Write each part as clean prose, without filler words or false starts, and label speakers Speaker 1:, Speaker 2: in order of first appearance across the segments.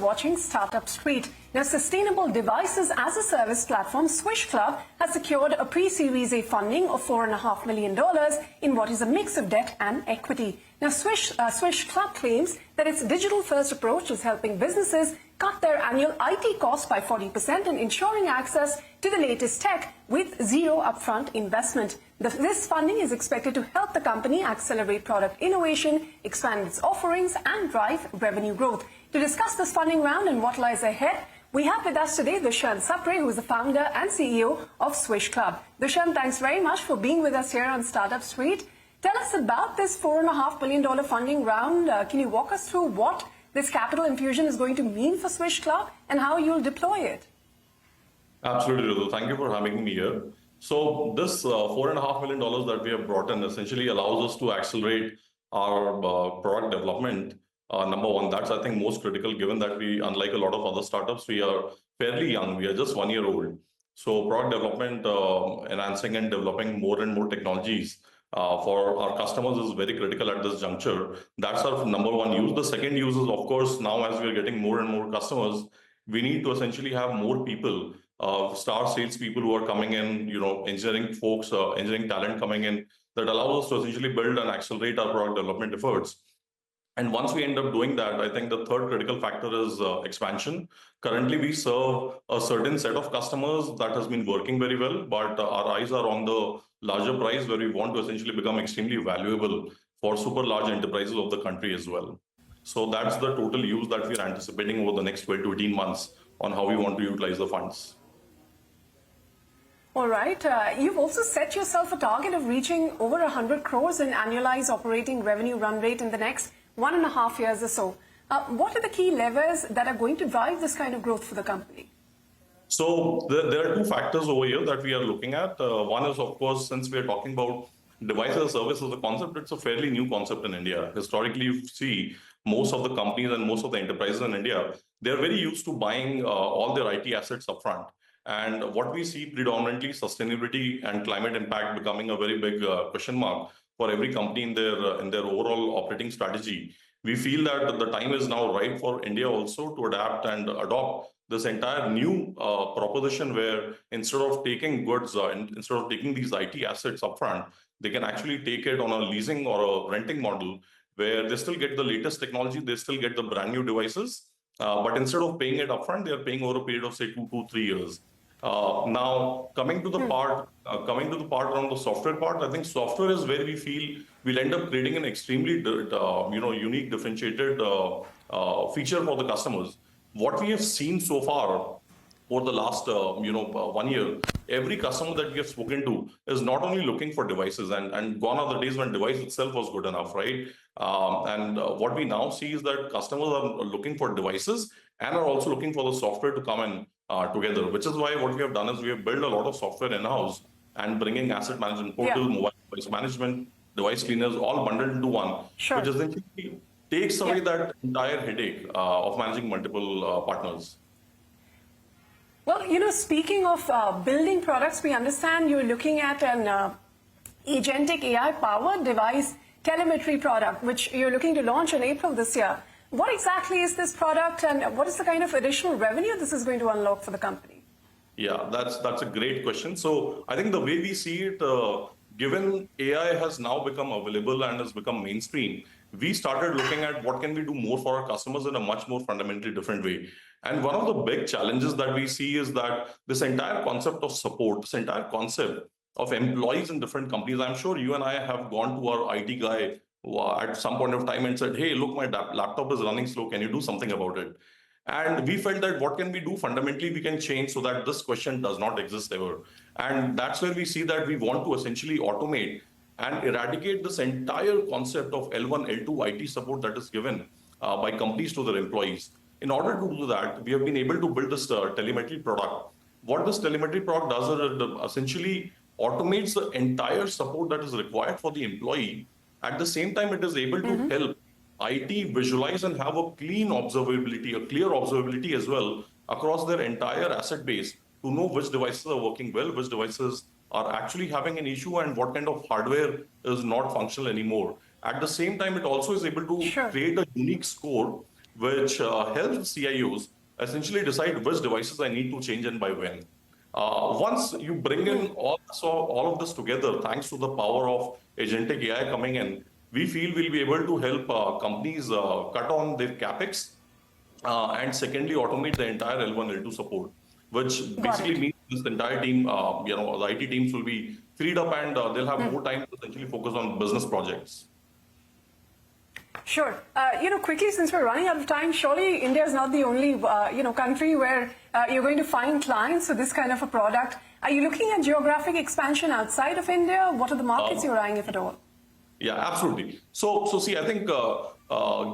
Speaker 1: watching Startup Street. Now, sustainable devices as a service platform Swish Club has secured a pre-Series A funding of $4.5 million in what is a mix of debt and equity. Now, Swish Club claims that its digital-first approach is helping businesses cut their annual IT costs by 40% and ensuring access to the latest tech with zero upfront investment. This funding is expected to help the company accelerate product innovation, expand its offerings, and drive revenue growth. To discuss this funding round and what lies ahead, we have with us today Dushyant Sapre, who is the founder and CEO of Swish Club. Dushyant, thanks very much for being with us here on Startup Street. Tell us about this $4.5 billion funding round. Can you walk us through what this capital infusion is going to mean for Swish Club and how you'll deploy it?
Speaker 2: Absolutely, Ritu. Thank you for having me here. So this $4.5 million that we have brought in essentially allows us to accelerate our product development. Number one, that's I think most critical, given that we, unlike a lot of other startups, we are fairly young. We are just 1 year old. So product development, enhancing and developing more and more technologies for our customers is very critical at this juncture. That's our number one use. The second use is, of course, now as we are getting more and more customers, we need to essentially have more people, star salespeople who are coming in, engineering folks, engineering talent coming in, that allows us to essentially build and accelerate our product development efforts. And once we end up doing that, I think the third critical factor is expansion. Currently, we serve a certain set of customers that has been working very well, but our eyes are on the larger prize where we want to essentially become extremely valuable for super large enterprises of the country as well. So that's the total use that we're anticipating over the next 12 to 18 months on how we want to utilize the funds.
Speaker 1: All right. You've also set yourself a target of reaching over 100 crores in annualized operating revenue run rate in the next 1.5 years or so. What are the key levers that are going to drive this kind of growth for the company?
Speaker 2: So there are two factors over here that we are looking at. One is, of course, since we are talking about device as a service as a concept, it's a fairly new concept in India. Historically, you see most of the companies and most of the enterprises in India, they're very used to buying all their IT assets upfront. And what we see predominantly, sustainability and climate impact becoming a very big question mark for every company in their overall operating strategy. We feel that the time is now right for India also to adapt and adopt this entire new proposition where instead of taking goods, instead of taking these IT assets upfront, they can actually take it on a leasing or a renting model where they still get the latest technology, they still get the brand new devices, but instead of paying it upfront, they are paying over a period of say 2 to 3 years. Now, coming to the part around the software part, I think software is where we feel we'll end up creating an extremely unique, differentiated feature for the customers. What we have seen so far over the last 1 year, every customer that we have spoken to is not only looking for devices, and gone are the days when device itself was good enough, right? And what we now see is that customers are looking for devices and are also looking for the software to come in together, which is why what we have done is we have built a lot of software in-house and bringing asset management portal, mobile device management, device cleaners, all bundled into one, which essentially takes away that entire headache of managing multiple partners.
Speaker 1: Well, speaking of building products, we understand you're looking at an agentic AI-powered device telemetry product, which you're looking to launch in April this year. What exactly is this product, and what is the kind of additional revenue this is going to unlock for the company?
Speaker 2: Yeah, that's a great question. So I think the way we see it, given AI has now become available and has become mainstream, we started looking at what can we do more for our customers in a much more fundamentally different way. And one of the big challenges that we see is that this entire concept of support, this entire concept of employees in different companies, I'm sure you and I have gone to our IT guy at some point of time and said, hey, look, my laptop is running slow. Can you do something about it? And we felt that what can we do fundamentally we can change so that this question does not exist ever. And that's where we see that we want to essentially automate and eradicate this entire concept of L1, L2 IT support that is given by companies to their employees. In order to do that, we have been able to build this telemetry product. What this telemetry product does is it essentially automates the entire support that is required for the employee. At the same time, it is able to help IT visualize and have a clean observability, a clear observability as well across their entire asset base to know which devices are working well, which devices are actually having an issue, and what kind of hardware is not functional anymore. At the same time, it also is able to create a unique score which helps CIOs essentially decide which devices I need to change and by when. Once you bring in all of this together, thanks to the power of agentic AI coming in, we feel we'll be able to help companies cut on their capex and secondly, automate the entire L1, L2 support, which basically means this entire team, the IT teams will be freed up and they'll have more time to essentially focus on business projects.
Speaker 1: Sure. Quickly, since we're running out of time, surely India is not the only, country where you're going to find clients for this kind of a product. Are you looking at geographic expansion outside of India? What are the markets you're eyeing, if at all?
Speaker 2: Yeah, absolutely. So see, I think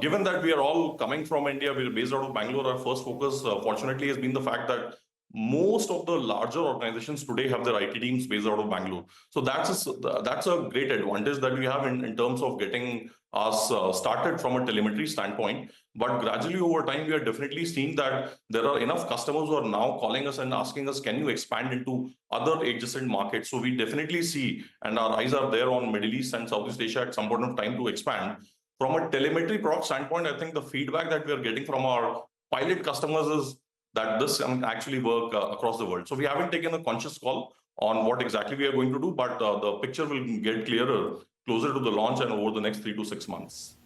Speaker 2: given that we are all coming from India, we're based out of Bangalore, our first focus, fortunately, has been the fact that most of the larger organizations today have their IT teams based out of Bangalore. So that's a great advantage that we have in terms of getting us started from a telemetry standpoint. But gradually over time, we are definitely seeing that there are enough customers who are now calling us and asking us, can you expand into other adjacent markets? So we definitely see, and our eyes are there on Middle East and Southeast Asia at some point of time to expand. From a telemetry product standpoint, I think the feedback that we are getting from our pilot customers is that this can actually work across the world. So we haven't taken a conscious call on what exactly we are going to do, but the picture will get clearer closer to the launch and over the next 3 to 6 months.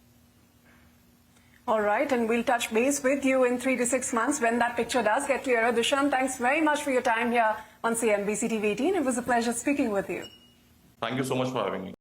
Speaker 1: All right, and we'll touch base with you in 3 to 6 months when that picture does get clearer. Dushyant, thanks very much for your time here on CNBC-TV18. It was a pleasure speaking with you.
Speaker 2: Thank you so much for having me.